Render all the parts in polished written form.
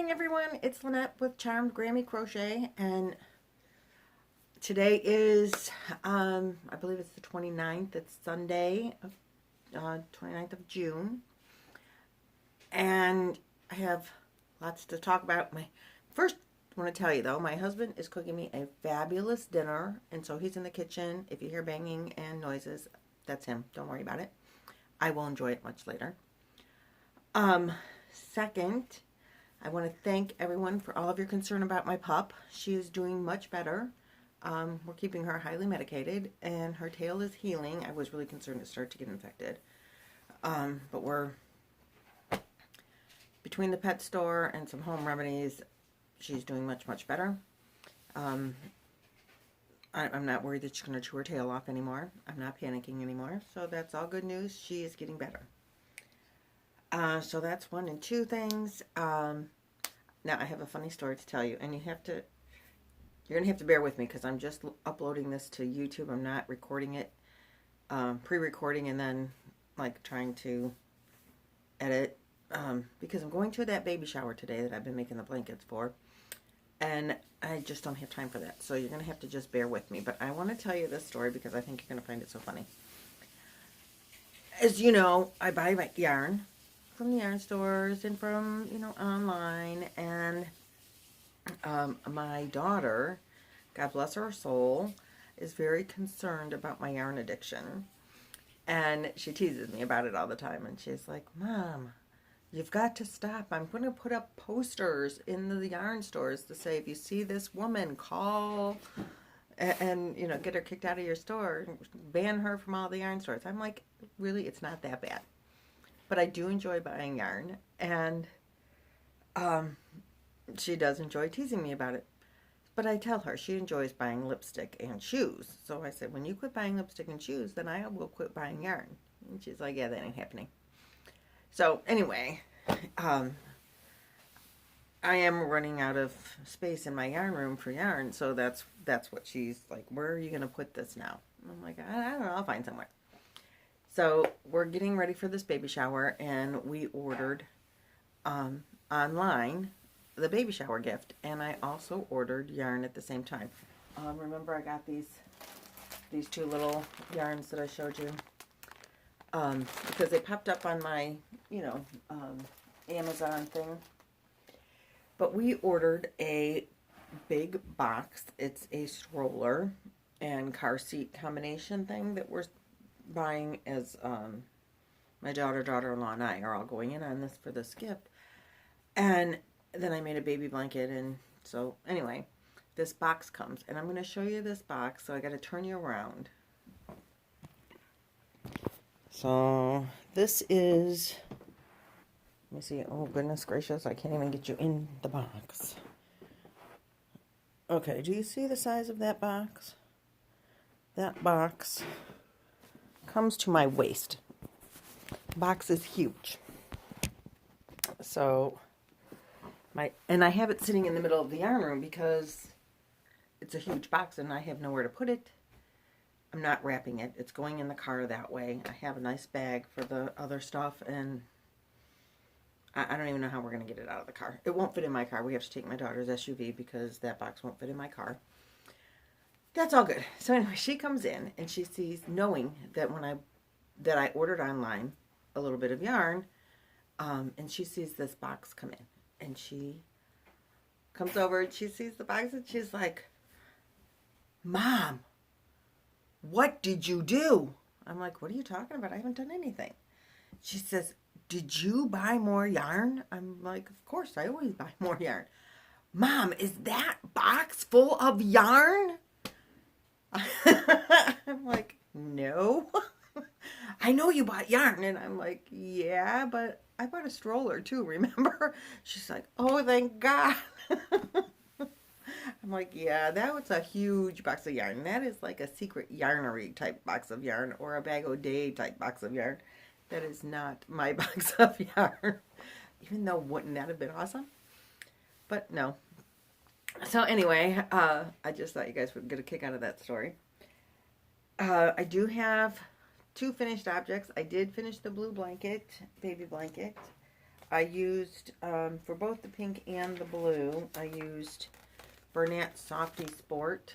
morning, everyone. It's Lynette with Charmed Grammy Crochet, and today is, I believe it's the 29th. It's Sunday, 29th of June, and I have lots to talk about. First, I want to tell you, though, my husband is cooking me a fabulous dinner, and so he's in the kitchen. If you hear banging and noises, that's him. Don't worry about it. I will enjoy it much later. Second, I want to thank everyone for all of your concern about my pup. She is doing much better. We're keeping her highly medicated, and her tail is healing. I was really concerned it started to get infected. But we're, between the pet store and some home remedies, she's doing much, much better. I'm not worried that she's going to chew her tail off anymore. I'm not panicking anymore. So that's all good news. She is getting better. So that's one and two things. Now I have a funny story to tell you, and you're gonna have to bear with me because I'm just uploading this to YouTube. I'm not recording it, pre-recording and then like trying to edit, because I'm going to that baby shower today that I've been making the blankets for, and I just don't have time for that. So you're gonna have to just bear with me. But I want to tell you this story because I think you're gonna find it so funny. As you know, I buy my yarn from the yarn stores and from, online, and my daughter, God bless her soul, is very concerned about my yarn addiction, and she teases me about it all the time, and she's like, Mom, you've got to stop. I'm going to put up posters in the yarn stores to say, if you see this woman, call and get her kicked out of your store, ban her from all the yarn stores. I'm like, really, it's not that bad. But I do enjoy buying yarn, and she does enjoy teasing me about it. But I tell her she enjoys buying lipstick and shoes. So I said, when you quit buying lipstick and shoes, then I will quit buying yarn. And she's like, yeah, that ain't happening. So anyway, I am running out of space in my yarn room for yarn. So that's what she's like, where are you going to put this now? And I'm like, I don't know, I'll find somewhere. So we're getting ready for this baby shower, and we ordered online the baby shower gift, and I also ordered yarn at the same time. Remember, I got these two little yarns that I showed you, because they popped up on my Amazon thing. But we ordered a big box. It's a stroller and car seat combination thing that we're buying, as my daughter-in-law and I are all going in on this for this gift. And then I made a baby blanket, and so anyway, this box comes, and I'm going to show you this box, so I got to turn you around. So this is, let me see, oh goodness gracious, I can't even get you in the box. Okay, do you see the size of that box? That box comes to my waist. Box is huge. So and I have it sitting in the middle of the yarn room because it's a huge box and I have nowhere to put it. I'm not wrapping it. It's going in the car that way. I have a nice bag for the other stuff, and I don't even know how we're going to get it out of the car. It won't fit in my car. We have to take my daughter's SUV because that box won't fit in my car. That's all good. So anyway, she comes in and she sees, knowing that that I ordered online a little bit of yarn, and she sees this box come in, and she comes over and she sees the box, and she's like, Mom, what did you do? I'm like, what are you talking about? I haven't done anything. She says, did you buy more yarn? I'm like, of course, I always buy more yarn. Mom, is that box full of yarn? I'm like, no. I know you bought yarn. And I'm like, yeah, but I bought a stroller too, remember? She's like, oh, thank God. I'm like, yeah, that was a huge box of yarn. That is like a secret yarnery type box of yarn, or a bag o' day type box of yarn. That is not my box of yarn. Even though, wouldn't that have been awesome? But no. So anyway, I just thought you guys would get a kick out of that story. I do have two finished objects. I did finish the blue blanket, baby blanket. I used, for both the pink and the blue, I used Bernat Softy Sport.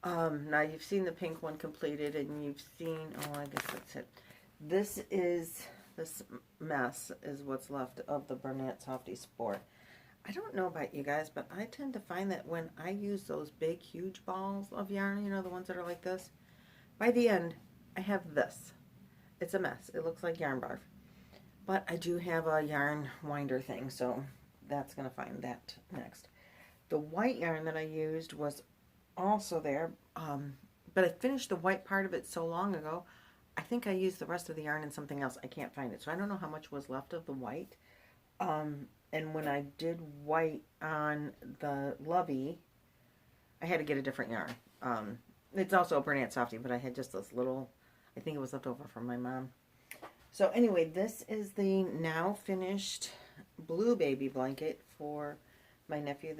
Now you've seen the pink one completed, and you've seen, oh, I guess that's it. This mess is what's left of the Bernat Softy Sport. I don't know about you guys, but I tend to find that when I use those big, huge balls of yarn, you know, the ones that are like this, by the end, I have this. It's a mess. It looks like yarn barf. But I do have a yarn winder thing, so that's going to find that next. The white yarn that I used was also there, but I finished the white part of it so long ago, I think I used the rest of the yarn in something else. I can't find it, so I don't know how much was left of the white. And when I did white on the Lovey, I had to get a different yarn. It's also a Bernat Softy, but I had just this little, I think it was left over from my mom. So anyway, this is the now finished blue baby blanket for my nephew,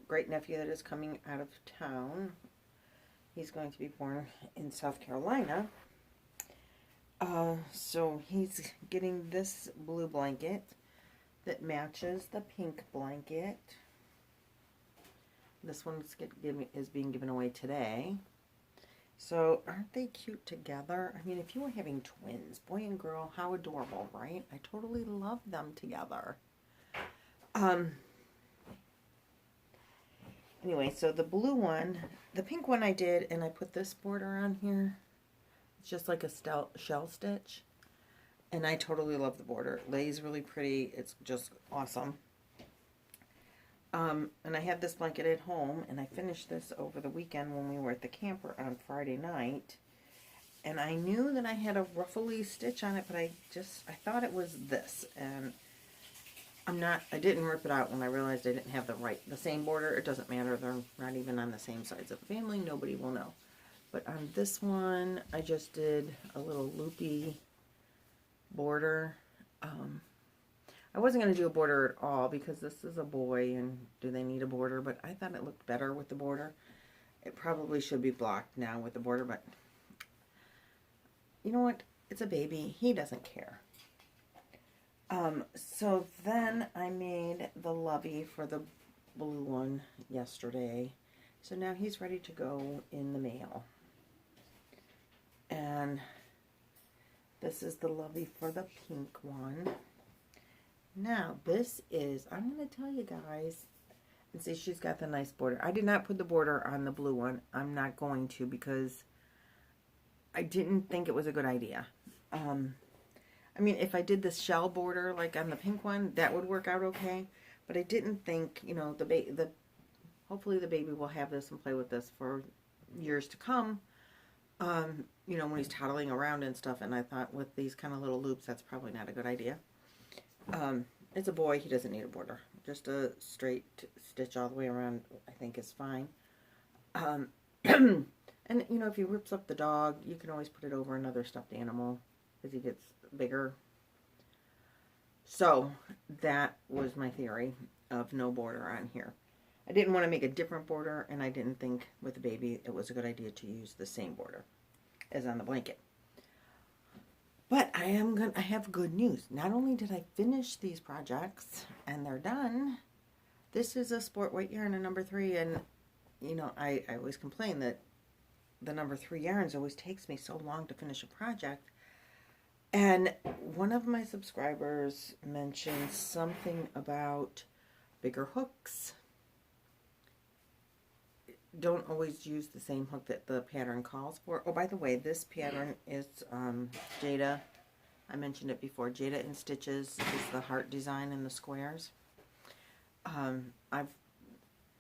great nephew that is coming out of town. He's going to be born in South Carolina. So he's getting this blue blanket that matches the pink blanket. This one is being given away today. So aren't they cute together? I mean, if you were having twins, boy and girl, how adorable, right? I totally love them together. Anyway, so the blue one, the pink one I did, and I put this border on here. It's just like a shell stitch. And I totally love the border. It lays really pretty. It's just awesome. And I had this blanket at home, and I finished this over the weekend when we were at the camper on Friday night. And I knew that I had a ruffly stitch on it, but I thought it was this. And I didn't rip it out when I realized I didn't have the same border. It doesn't matter. They're not even on the same sides of the family. Nobody will know. But on this one, I just did a little loopy border. I wasn't going to do a border at all because this is a boy and do they need a border, but I thought it looked better with the border. It probably should be blocked now with the border, but you know what? It's a baby. He doesn't care. So then I made the Lovey for the blue one yesterday. So now he's ready to go in the mail. And this is the Lovey for the pink one. Now, this is, I'm going to tell you guys, and see, she's got the nice border. I did not put the border on the blue one. I'm not going to because I didn't think it was a good idea. I mean, if I did the shell border like on the pink one, that would work out okay. But I didn't think, you know, hopefully the baby will have this and play with this for years to come. You know, when he's toddling around and stuff, and I thought with these kind of little loops, that's probably not a good idea. It's a boy, he doesn't need a border. Just a straight stitch all the way around, I think is fine. And, you know, if he rips up the dog, you can always put it over another stuffed animal as he gets bigger. So, that was my theory of no border on here. I didn't want to make a different border, and I didn't think with the baby it was a good idea to use the same border as on the blanket. But I have good news. Not only did I finish these projects and they're done, this is a sport weight yarn, a number 3, and you know, I always complain that the number 3 yarns always takes me so long to finish a project. And one of my subscribers mentioned something about bigger hooks. Don't always use the same hook that the pattern calls for. Oh, by the way, this pattern is Jada. I mentioned it before. Jada in Stitches is the heart design in the squares.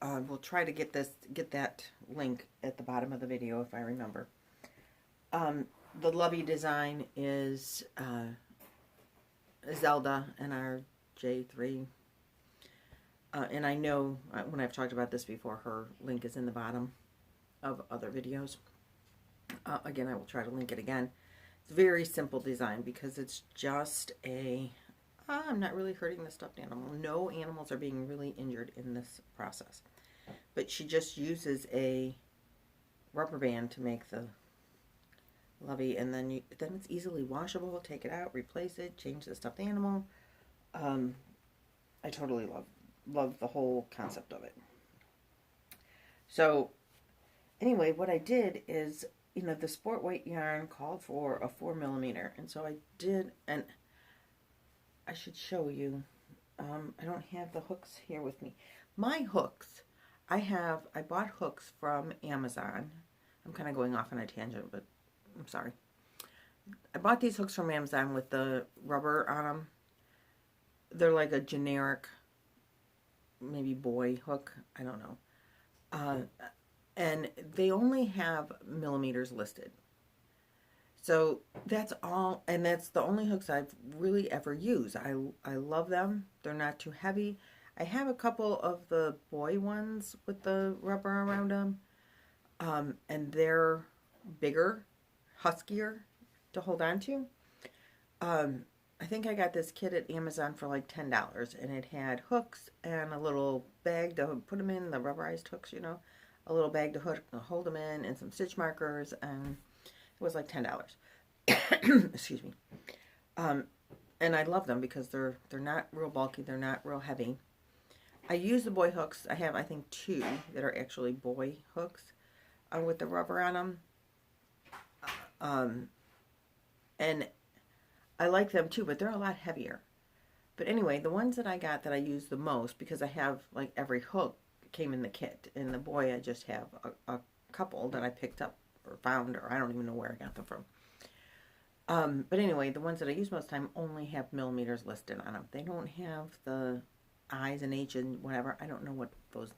We'll try to get that link at the bottom of the video if I remember. The Lovey design is Zelda and our J3. And I know when I've talked about this before, her link is in the bottom of other videos. Again, I will try to link it again. It's a very simple design because it's just I'm not really hurting the stuffed animal. No animals are being really injured in this process. But she just uses a rubber band to make the Lovey, and then it's easily washable. Take it out, replace it, change the stuffed animal. I totally love the whole concept of it. So anyway, what I did is, you know, the sport weight yarn called for a 4mm, and so I did, and I should show you. I don't have the hooks here with me. My hooks, I bought hooks from Amazon. I'm kind of going off on a tangent, but I'm sorry. I bought these hooks from Amazon with the rubber on them. They're like a generic, maybe boy hook. I don't know. And they only have millimeters listed. So that's all, and that's the only hooks I've really ever used. I love them. They're not too heavy. I have a couple of the boy ones with the rubber around them, and they're bigger, huskier to hold on to. I think I got this kit at Amazon for like $10, and it had hooks and a little bag to put them in, the rubberized hooks, you know, a little bag to hold them in, and some stitch markers, and it was like $10. Excuse me. And I love them because they're not real bulky, they're not real heavy. I use the boy hooks. I have, I think, 2 that are actually boy hooks with the rubber on them. And I like them too, but they're a lot heavier. But anyway, the ones that I got that I use the most, because I have like every hook came in the kit, and the boy I just have a couple that I picked up or found, or I don't even know where I got them from. But anyway, the ones that I use most of the time only have millimeters listed on them. They don't have the I's and H and whatever. I don't know what those,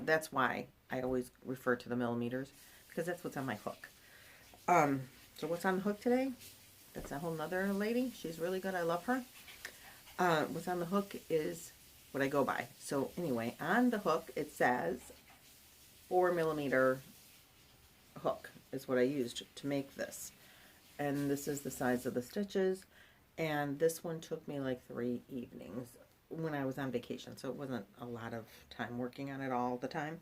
that's why I always refer to the millimeters, because that's what's on my hook. So what's on the hook today? That's a whole nother lady. She's really good. I love her. What's on the hook is what I go by. So anyway, on the hook it says 4mm hook is what I used to make this. And this is the size of the stitches. And this one took me like 3 evenings when I was on vacation. So it wasn't a lot of time working on it all the time.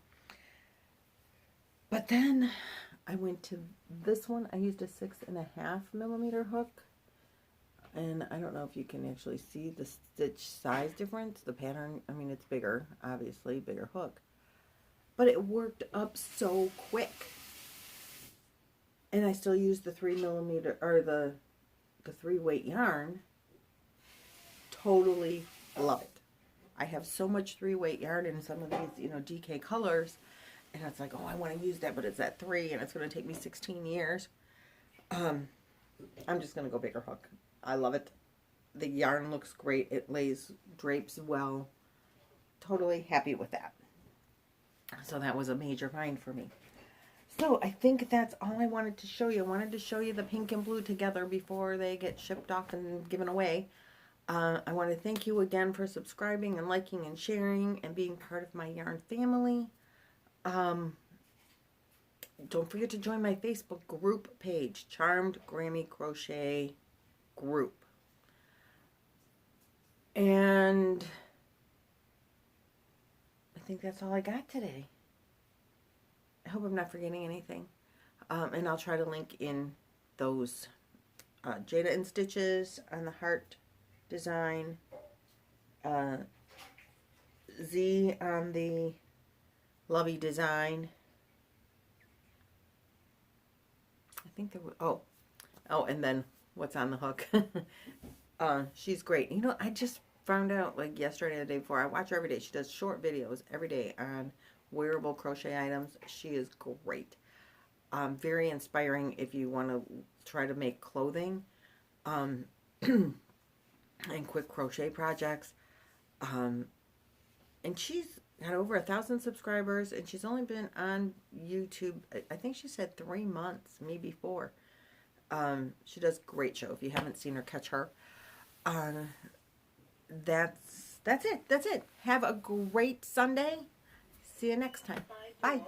But then I went to this one. I used a 6.5mm hook. And I don't know if you can actually see the stitch size difference. The pattern, I mean, it's bigger, obviously, bigger hook. But it worked up so quick. And I still use the 3mm, or the 3-weight yarn. Totally love it. I have so much 3-weight yarn in some of these, you know, DK colors. And it's like, oh, I want to use that, but it's at 3, and it's going to take me 16 years. I'm just going to go bigger hook. I love it. The yarn looks great. It drapes well. Totally happy with that. So that was a major find for me. So I think that's all I wanted to show you. I wanted to show you the pink and blue together before they get shipped off and given away. I want to thank you again for subscribing and liking and sharing and being part of my yarn family. Don't forget to join my Facebook group page, Charmed Grammy Crochet Group. And I think that's all I got today. I hope I'm not forgetting anything. And I'll try to link in those Jada and Stitches on the heart design, Z on the Lovey design. I think there was, oh, and then what's on the hook. She's great. You know, I just found out like yesterday or the day before. I watch her every day. She does short videos every day on wearable crochet items. She is great. Very inspiring if you want to try to make clothing and quick crochet projects. And she's got over 1,000 subscribers, and she's only been on YouTube, I think she said 3 months, maybe 4. She does a great show. If you haven't seen her, catch her. That's it. Have a great Sunday. See you next time. Bye.